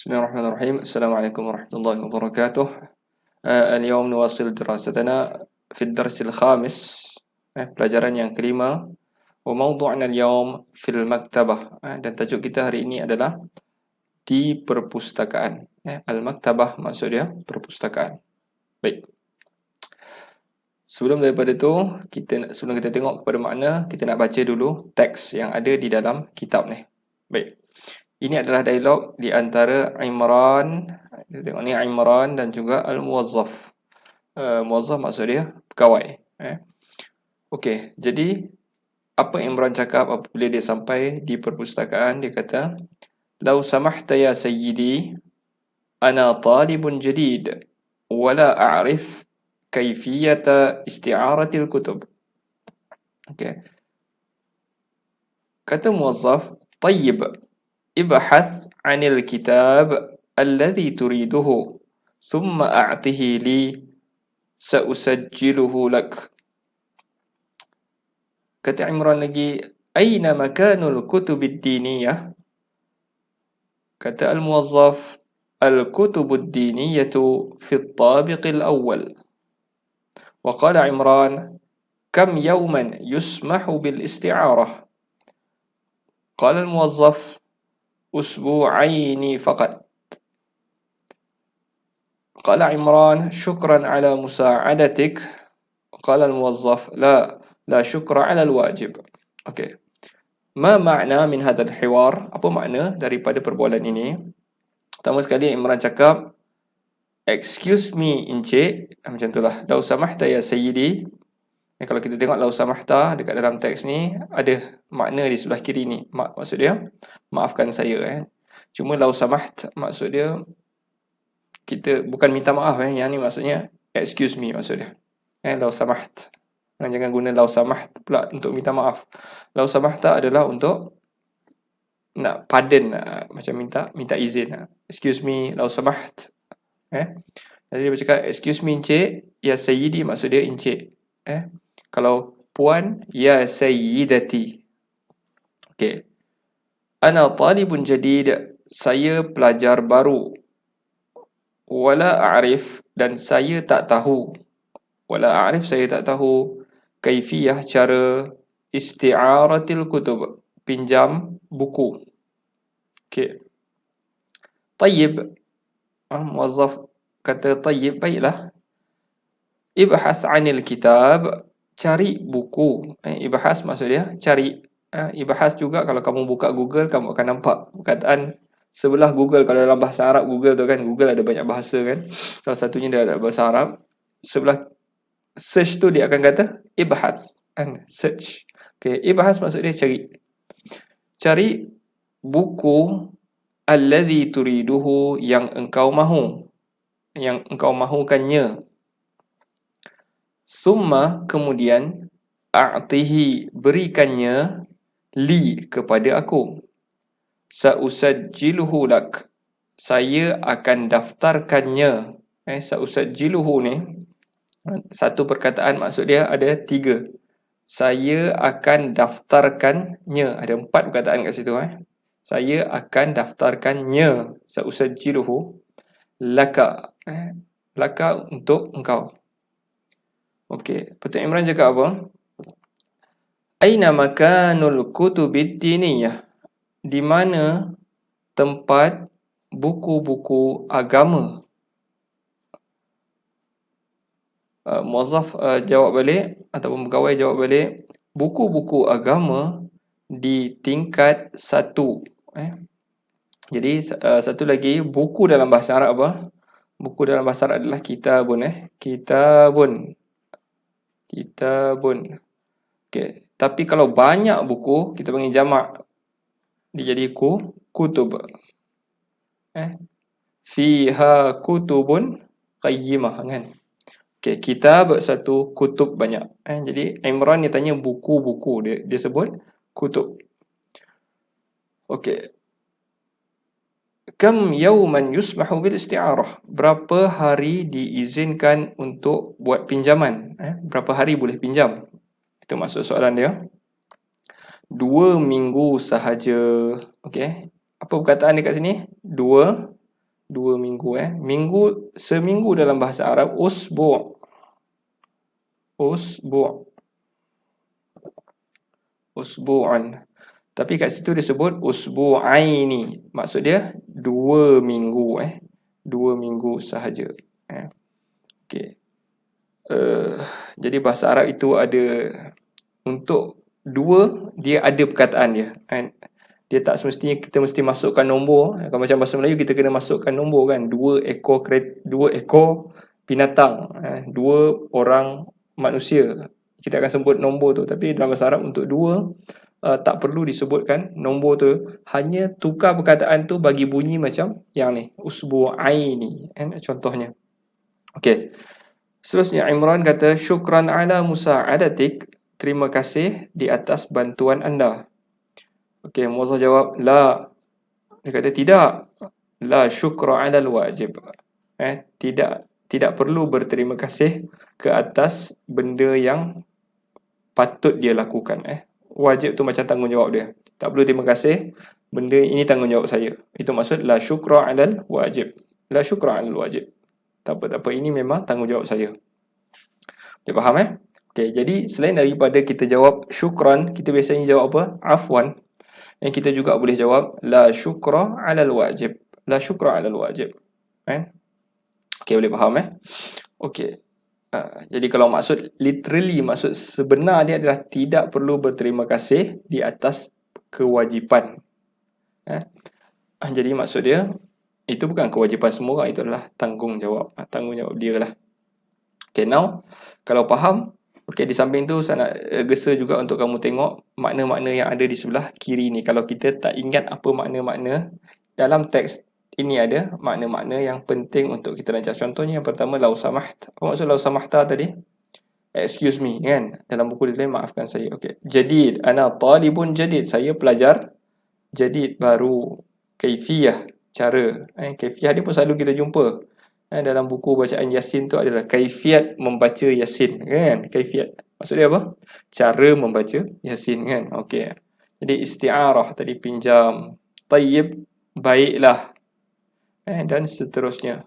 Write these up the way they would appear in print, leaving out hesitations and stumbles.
بسم الله الرحمن الرحيم. السلام عليكم ورحمة الله وبركاته. اليوم نواصل دراستنا في الدرس الخامس، pelajaran yang kelima. وموضوعنا اليوم في المكتبة. Dan tajuk kita hari ini adalah di perpustakaan. Al-maktabah maksudnya perpustakaan. Baik. Sebelum kita tengok kepada makna, kita nak baca dulu teks yang ada di dalam kitab ni. Baik. Ini adalah dialog di antara Imran, kita tengok ni Imran dan juga Al-Muwazzaf. Muwazzaf maksud dia pegawai. Okey, jadi apa Imran cakap apabila dia sampai di perpustakaan? Dia kata, "Lau samahta ya sayyidi, ana talibun jadid, wala a'rif kaifiyata isti'aratil kutub." Okey. Kata Muwazzaf, "Tayyib. ابحث عن الكتاب الذي تريده ثم أعطه لي سأسجله لك." Kata Imran lagi, أين مكان الكتب الدينية؟ Kata Al-Muwazzaf, الكتب الدينية في الطابق الأول. وقال عمران, كم يوما يسمح بالاستعارة؟ قال الموظف, أسبوعين فقط. قال عمران, شكرا على مساعدتك. قال الموظف, لا شكر على الواجب. Okey. ما معنى من هذا الحوار? Apa makna daripada perbualan ini? Pertama sekali Imran cakap, excuse me encik, macam itulah. Lau samahta ya sayyidi. Kalau kita tengok lau samahta dekat dalam teks ni ada makna di sebelah kiri ni. Maksud dia maafkan saya. Cuma lau samaht maksud dia kita bukan minta maaf. Yang ni maksudnya excuse me maksud dia. Lau samaht. Jangan guna lau samaht pula untuk minta maaf. Lau samahta adalah untuk nak pardon, macam minta izin. Excuse me, lau samaht. Jadi dia bercakap, excuse me encik, ya sayyidi maksud dia encik. Kalau puan, ya sayyidati. Okey. Ana talibun jadid, saya pelajar baru. Wala a'rif, dan saya tak tahu. Wala a'rif, saya tak tahu. Kaifiyah, cara isti'aratil kutub, pinjam buku. Okey. Tayyib. Muwazzaf kata tayyib, baiklah. Ibhas 'anil kitab, cari buku. Ibhas maksud dia cari. Ibhas juga kalau kamu buka Google, kamu akan nampak perkataan sebelah Google. Kalau dalam bahasa Arab Google tu kan, Google ada banyak bahasa kan. Salah satunya dia ada bahasa Arab. Sebelah search tu dia akan kata ibhas, search. Okey, ibhas maksud dia cari. Cari buku allazi turiduhu, yang engkau mahu. Yang engkau mahukannya. Summa, kemudian, a'tihi, berikannya, li, kepada aku. Sa'usajjiluhu lak, saya akan daftarkannya. Sa'usajjiluhu ni, satu perkataan maksud dia ada 3. Saya akan daftarkannya. Ada 4 perkataan kat situ. Saya akan daftarkannya. Sa'usajjiluhu laka. Laka untuk engkau. Okey, Petuk Imran cakap apa? Aina makanul kutubid diniyah? Di mana tempat buku-buku agama? Muwazzaf jawab balik, ataupun pegawai jawab balik, buku-buku agama di tingkat 1. Jadi satu lagi, buku dalam bahasa Arab apa? Buku dalam bahasa Arab adalah kitabun. Kitabun. Okey, tapi kalau banyak buku, kita panggil jamak. Dia jadi kutub. Fiha kutubun qayyimah kan. Okey, kitab satu, kutub banyak. Jadi Imran dia tanya buku-buku, dia sebut kutub. Okey. Kam yawman yusmahu bil isti'arah? Berapa hari diizinkan untuk buat pinjaman? Berapa hari boleh pinjam? Itu maksud soalan dia. 2 minggu sahaja. Okey. Apa perkataan dekat sini? 2 2 minggu Minggu, seminggu dalam bahasa Arab usbu'. Usbu'an. Tapi kat situ disebut usbu'aini. Maksud dia 2 minggu 2 minggu sahaja. Okey. Jadi bahasa Arab itu ada untuk 2, dia ada perkataan dia. Dia tak semestinya kita mesti masukkan nombor. Kalau macam bahasa Melayu kita kena masukkan nombor kan. 2 ekor binatang, 2 orang manusia. Kita akan sebut nombor tu. Tapi dalam bahasa Arab untuk 2 tak perlu disebutkan nombor tu. Hanya tukar perkataan tu bagi bunyi macam yang ni, usbu'aini contohnya. Okey. Seterusnya Imran kata syukran ala musa'adatik, terima kasih di atas bantuan anda. Okey, muazzaf jawab la. Dia kata tidak. La syukra 'ala al-wajib. Tidak perlu berterima kasih ke atas benda yang patut dia lakukan. Wajib tu macam tanggungjawab dia. Tak perlu terima kasih, benda ini tanggungjawab saya. Itu maksud la syukra 'ala al-wajib. La syukra 'ala al-wajib. Tak apa, ini memang tanggungjawab saya. Dia faham Okey, jadi selain daripada kita jawab syukran, kita biasanya jawab apa? Afwan. Dan kita juga boleh jawab la syukra 'alal wajib. La syukra 'alal wajib. Okey, boleh faham Okey. Jadi kalau maksud literally, maksud sebenar dia adalah tidak perlu berterima kasih di atas kewajipan. Jadi maksud dia itu bukan kewajipan semua orang, itu adalah tanggungjawab dia lah. Okay, now kalau faham, okay, di samping tu saya nak gesa juga untuk kamu tengok makna-makna yang ada di sebelah kiri ni. Kalau kita tak ingat apa makna-makna dalam teks ini, ada makna-makna yang penting untuk kita rancang. Contohnya yang pertama, lau samaht. Apa maksud lau samahta tadi? Excuse me kan. Dalam buku dia lain, maafkan saya. Okay. Jadid, ana talibun jadid. Saya pelajar jadid, baru. Kaifiyah, cara. Kaifiyah dia pun selalu kita jumpa. Dalam buku bacaan Yasin tu adalah kaifiat membaca Yasin kan. Kaifiat. Maksud dia apa? Cara membaca Yasin kan. Okey. Jadi isti'arah tadi, pinjam. Tayyib, baiklah. Dan seterusnya.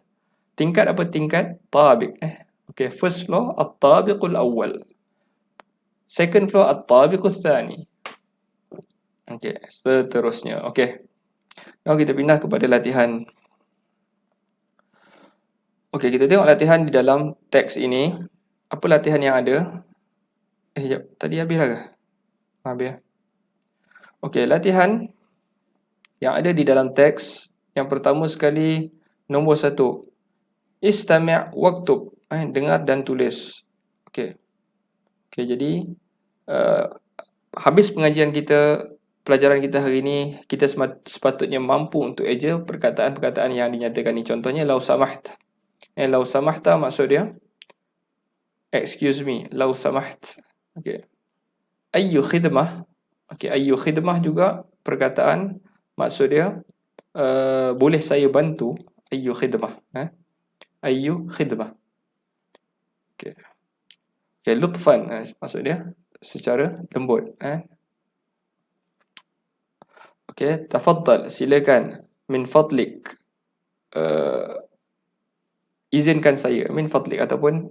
Tingkat apa? Tingkat tabiq. Okey, first floor at-tabiqul awwal. Second floor at-tabiqul thani. Okey, seterusnya. Okey. Now kita pindah kepada latihan. Okey, kita tengok latihan di dalam teks ini. Apa latihan yang ada? Sekejap. Tadi habis lah ke? Habis. Okey, latihan yang ada di dalam teks. Yang pertama sekali, nombor 1. Istami' waktub. Dengar dan tulis. Okey. Okey, jadi habis pengajian kita, pelajaran kita hari ini, kita sepatutnya mampu untuk eja perkataan-perkataan yang dinyatakan ni. Contohnya, lau samaht. Lau samahta maksud dia excuse me, lau samaht. Okey. Ayyu khidmah. Okey, ayyu khidmah juga perkataan maksud dia boleh saya bantu. Ayyu khidmah. Ayyu khidmah. Okey. Okey, lutfan maksud dia secara lembut. Okey, tafaddal, silakan. Min fadlik, izinkan saya. Min fadlik, ataupun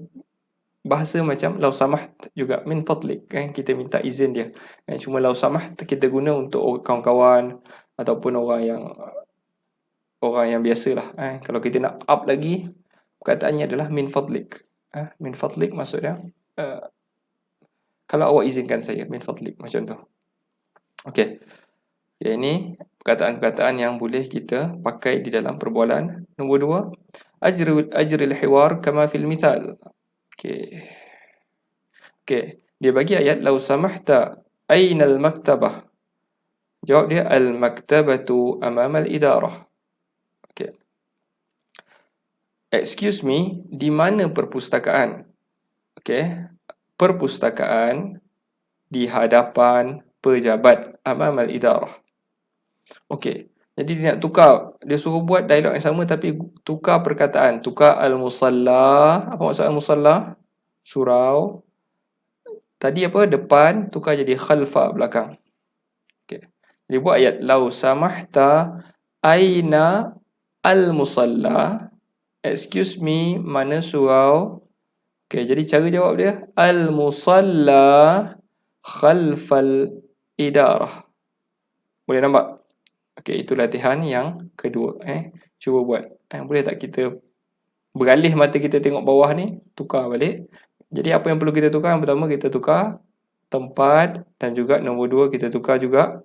bahasa macam lau samaht juga, min fadlik kan, kita minta izin dia. Cuma lau samaht kita guna untuk kawan-kawan ataupun orang yang biasalah. Kalau kita nak up lagi, perkataannya adalah min fadlik. Min fadlik maksud dia kalau awak izinkan saya, min fadlik, macam tu. Okey. Okay, ini perkataan-perkataan yang boleh kita pakai di dalam perbualan. Nombor 2, ajril hiwar kama fil mithal. Okey. Okey, dia bagi ayat lau samahta aina al-maktabah. Jawab dia al-maktabatu amama al-idarah. Okey. Excuse me, di mana perpustakaan? Okey. Perpustakaan di hadapan pejabat, amama al-idarah. Okey. Jadi dia nak tukar, dia suruh buat dialog yang sama tapi tukar perkataan. Tukar al-musalla. Apa maksud al-musalla? Surau. Tadi apa? Depan, tukar jadi khalfa, belakang. Okey. Dia buat ayat lau samahta aina al-musalla. Excuse me, mana surau? Okey, jadi cara jawab dia al-musalla khalfal idarah. Boleh nampak? Okey, itu latihan yang kedua. Cuba buat. Boleh tak kita beralih mata kita tengok bawah ni, tukar balik. Jadi apa yang perlu kita tukar? Yang pertama kita tukar tempat, dan juga nombor dua kita tukar juga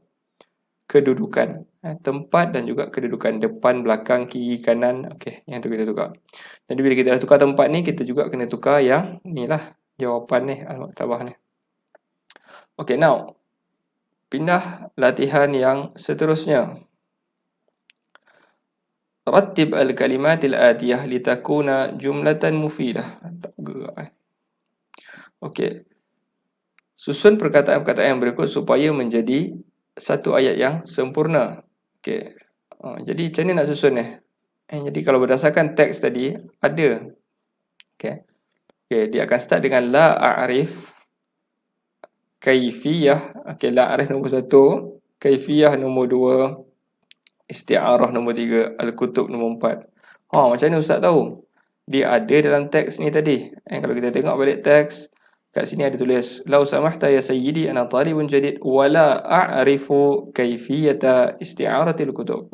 kedudukan. Tempat dan juga kedudukan, depan, belakang, kiri, kanan. Okey, yang tu kita tukar. Jadi bila kita dah tukar tempat ni, kita juga kena tukar yang ni lah, jawapan ni, al-maktabah ni. Okey, now pindah latihan yang seterusnya. Rattib al-kalimatil atiyah litakuna jumlatan mufidah. Tak gerak. Okey. Susun perkataan-perkataan yang berikut supaya menjadi satu ayat yang sempurna. Okey. Jadi macam mana nak susun ni? Jadi kalau berdasarkan teks tadi ada. Okey. Okey, dia akan start dengan la a'rif kaifiyah. Okey, la a'rif nombor 1, kaifiyah nombor 2, isti'arah nombor 3, al-kutub nombor 4. Macam mana ustaz tahu? Dia ada dalam teks ni tadi. Kalau kita tengok balik teks, kat sini ada tulis lau samahta ya sayyidi ana talibun jadid wala a'rifu kaifiyata isti'aratil kutub.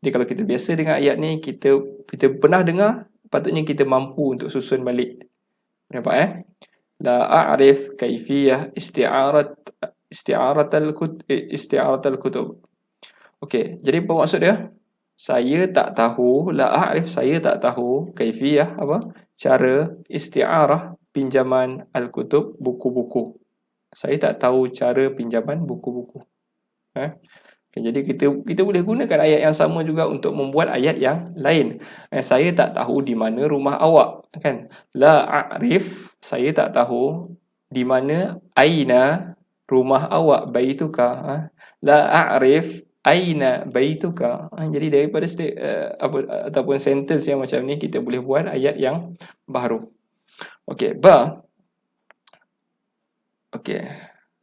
Jadi kalau kita biasa dengan ayat ni, kita pernah dengar, patutnya kita mampu untuk susun balik. Nampak la a'rif kaifiyah isti'aratal kutub. Okey, jadi apa maksud dia? Saya tak tahu, la a'rif, saya tak tahu, kaifiyah apa? Cara, isti'arah, pinjaman al-kutub, buku-buku. Saya tak tahu cara pinjaman buku-buku. Okay, jadi kita boleh gunakan ayat yang sama juga untuk membuat ayat yang lain. Saya tak tahu di mana rumah awak, kan? La a'rif, saya tak tahu di mana aina rumah awak, baituka. La a'rif aina baituka. Jadi daripada ataupun sentence yang macam ni, kita boleh buat ayat yang baru. Okey, ba. Okey.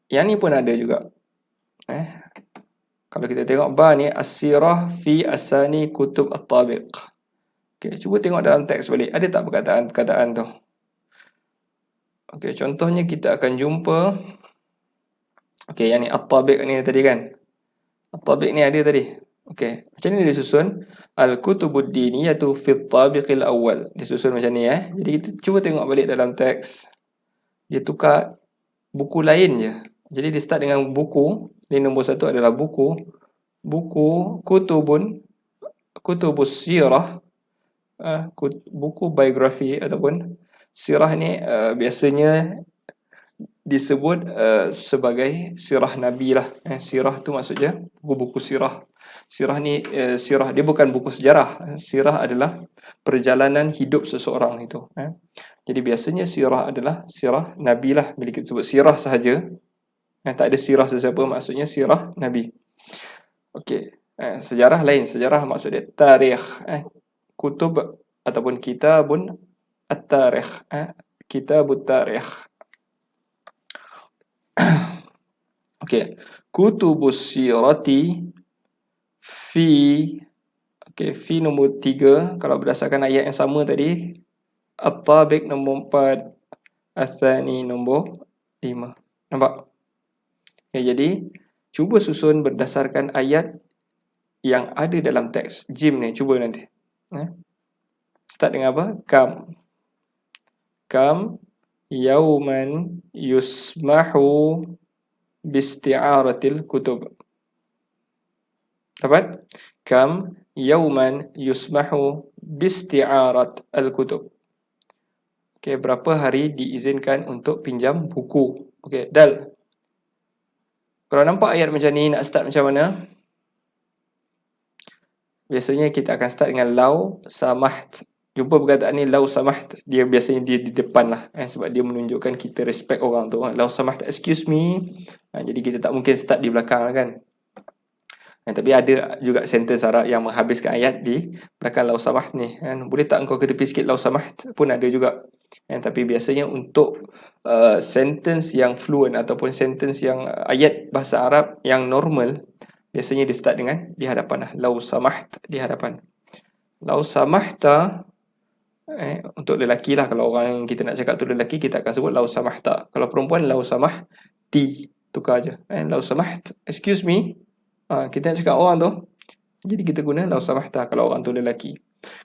Yang ni pun ada juga. Kalau kita tengok ba ni, as-sirah fi asani kutub at-tabiq. Okey, cuba tengok dalam teks balik. Ada tak perkataan-perkataan tu? Okey, contohnya kita akan jumpa. Okey, yang ni at-tabiq ni tadi kan. At-tabiq ni ada tadi. Okey, macam ni dia susun. Al-kutubud diniyatu fi at-tabiqil awwal. Dia susun macam ni Jadi kita cuba tengok balik dalam teks. Dia tukar buku lain je. Jadi dia start dengan buku. Ni nombor 1 adalah buku. Buku kutubus sirah. Buku biografi ataupun sirah ni biasanya disebut sebagai sirah Nabi lah. Sirah tu maksudnya buku-buku sirah. Sirah ni sirah dia bukan buku sejarah. Sirah adalah perjalanan hidup seseorang itu. Jadi biasanya sirah adalah sirah Nabi lah. Bila kita sebut sirah sahaja, tak ada sirah sesiapa, maksudnya sirah Nabi. Okey. Sejarah lain. Sejarah maksudnya tarikh. Kutub ataupun kitabun at-tarikh. Kitabut tarikh. Okey, kutubus sirati fi. Okey, fi nombor 3 kalau berdasarkan ayat yang sama tadi. At-tabiq nombor 4, as-sani nombor 5. Nampak? Okay, jadi cuba susun berdasarkan ayat yang ada dalam teks. Jim ni, cuba nanti. Start dengan apa? Kam yauman yusmahu bisti'aratil kutub. Dapat? Kam yauman yusmahu bisti'arat al-kutub. Okey, berapa hari diizinkan untuk pinjam buku? Okey, dal. Kalau nampak ayat macam ni, nak start macam mana? Biasanya kita akan start dengan lau samaht. Jumpa perkataan ni lau samaht, dia biasanya dia di depan lah, sebab dia menunjukkan kita respect orang tu. Lau samaht, excuse me. Jadi kita tak mungkin start di belakang lah kan. Tapi ada juga sentence Arab yang menghabiskan ayat di belakang lau samaht ni. Boleh tak engkau ke tepi sikit, lau samaht pun ada juga. Tapi biasanya untuk sentence yang fluent ataupun sentence yang ayat bahasa Arab yang normal, biasanya dia start dengan di hadapan lah, lau samaht, di hadapan. Lau samahta, untuk lelaki lah. Kalau orang yang kita nak cakap tu lelaki, kita akan sebut lau samahta. Kalau perempuan, lau samahti. Tukar je. Lau samaht, excuse me. Kita nak cakap orang tu, jadi kita guna lau samahta kalau orang tu lelaki.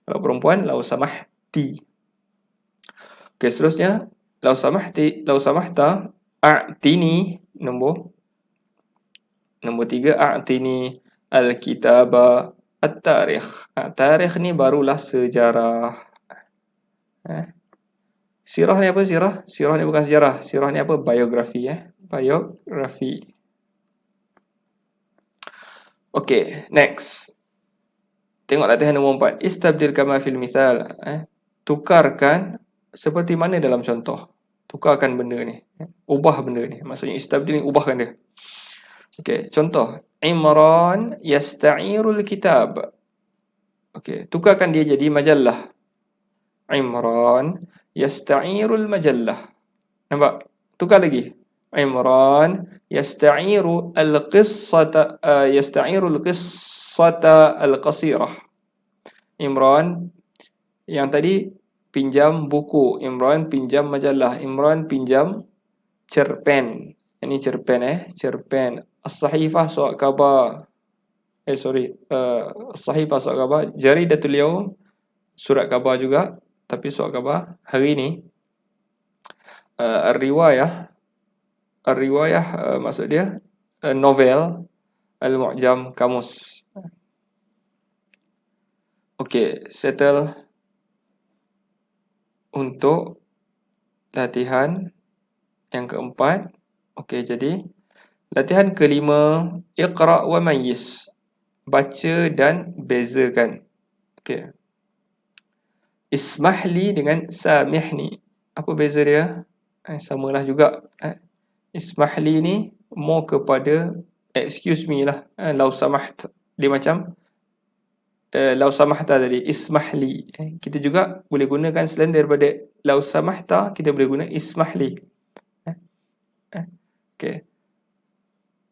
Kalau perempuan, lau samahti. Okey, seterusnya, lau samahta, a'tini, nombor 3, a'tini al-kitaba at-tarikh. Tarikh ni barulah sejarah. Sirah ni apa sirah? Sirah ni bukan sejarah. Sirah ni apa? Biografi. Biografi. Okey, next. Tengok latihan nombor 4. Istabdil kama fil misal. Tukarkan seperti mana dalam contoh. Tukarkan benda ni. Ubah benda ni. Maksudnya istabdil ni ubahkan dia. Okey, contoh. Imran yasta'irul kitab. Okey, tukarkan dia jadi majallah. Imran yasta'irul majallah. Nampak? Tukar lagi. Imran yasta'iru al-qissata al-qasirah. Imran yang tadi pinjam buku, Imran pinjam majalah, Imran pinjam cerpen. Ini cerpen cerpen. As-sahifah surat khabar. As-sahifah surat khabar, Jaridatul Yaum surat khabar juga, tapi surat khabar hari ni. Ar-riwayah maksud dia novel, Al-Mu'jam kamus. Okey, settle untuk latihan yang keempat. Okey, jadi latihan kelima, iqra' wa mayyiz. Baca dan bezakan. Okey. Ismahli dengan samihni. Apa beza dia? Samalah juga. Ismahli ni more kepada excuse me lah. Lau samaht. Dia macam lau samahta tadi. Ismahli. Kita juga boleh gunakan selain daripada lau samahta, kita boleh guna ismahli. Okey.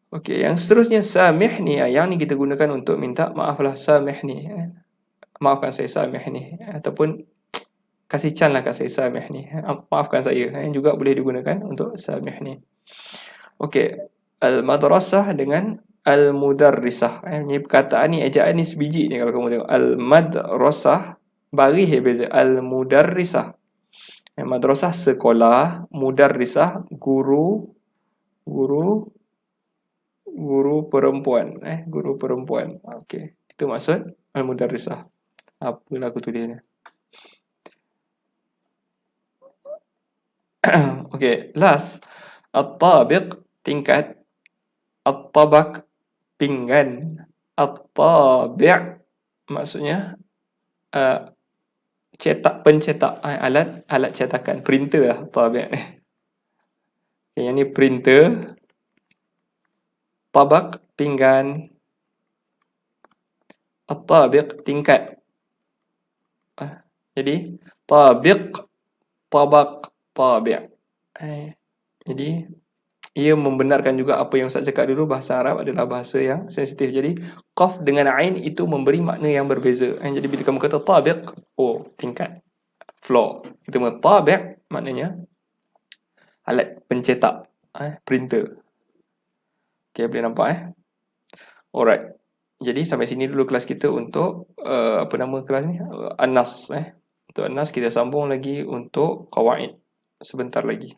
Okey, yang seterusnya samihni. Yang ni kita gunakan untuk minta maaf lah. Samihni. Maafkan saya, samihni. Ataupun kasih can lah kat saya, samihni. Maafkan saya. Juga boleh digunakan untuk samihni. Okey. Al-madrasah dengan al-mudarrisah. Ini perkataan ni, ejaan ni sebiji ni kalau kamu tengok. Al-madrasah, baris beza. Al-mudarrisah. Madrasah sekolah, mudarrisah guru perempuan. Guru perempuan. Okey. Itu maksud al-mudarrisah. Apalah aku tulis ni. Okey, last. At-tabiq, tingkat. At-tabak, pinggan. At-tabi' maksudnya pencetak, alat cetakan, printer lah tabi'. Okay, yang ni printer. Tabak, pinggan. At-tabiq, tingkat. Jadi tabiq, tabak, tabi'. Jadi ia membenarkan juga apa yang Ustaz cakap dulu, bahasa Arab adalah bahasa yang sensitif. Jadi qaf dengan ain itu memberi makna yang berbeza. Jadi bila kamu kata tabiq, tingkat, floor. Kita kata tabi' maknanya alat pencetak, printer. Okay, boleh nampak Alright. Jadi sampai sini dulu kelas kita untuk apa nama kelas ni? An-Nas. Untuk An-Nas kita sambung lagi untuk qawaid sebentar lagi.